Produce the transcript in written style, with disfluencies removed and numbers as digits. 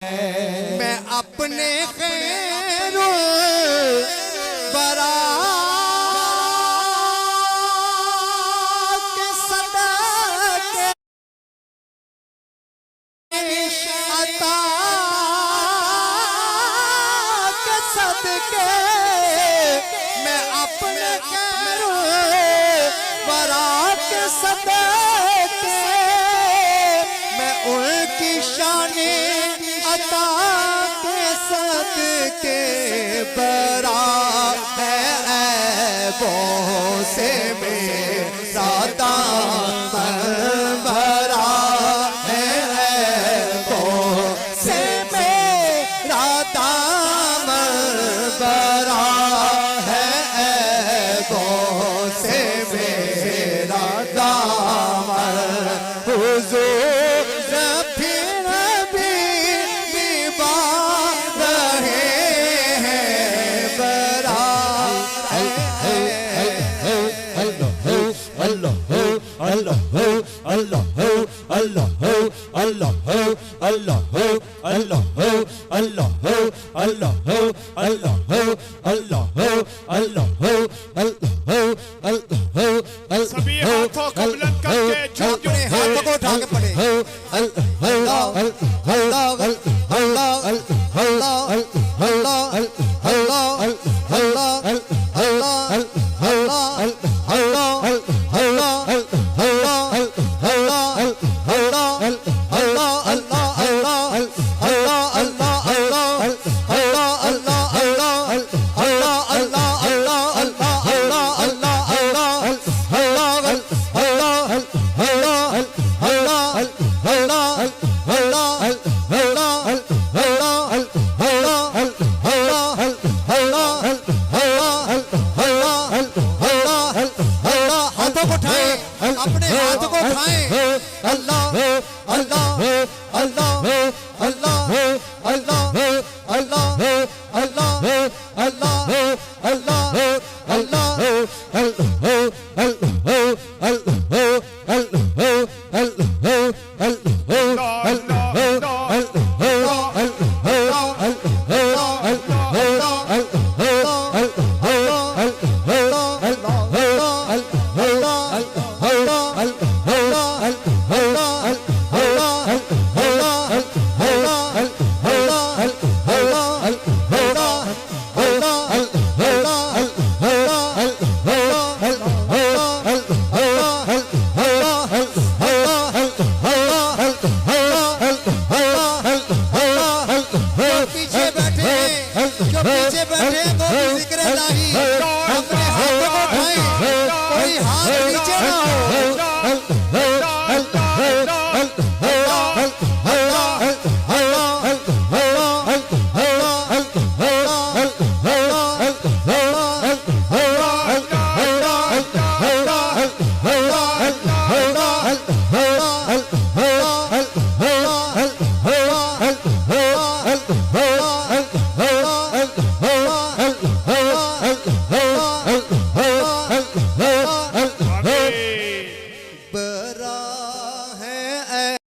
मैं अपने खैरों बरा के सदके अता के सदके मैं अपने खैरों बरा के सदके मैं उनकी शाने अता के सदके बरा है ऐबों से मेरा दामन भरा है ऐबों से मेरा दामन भरा है ऐबों से मेरा दामन हुजूर सभी हाथों को बुलंद करके अपने हाथों को उठा के पढ़े। अपने हाथ को उठाएं। अल्लाह अल्लाह अल्लाह अल्लाह अल्लाह अल्लाह अल्लाह अल्लाह अल्लाह अल्लाह पीछे बैठे को जिक्र लाही अपने हाथों को उठाएं, कोई हाथ नीचे ना हो।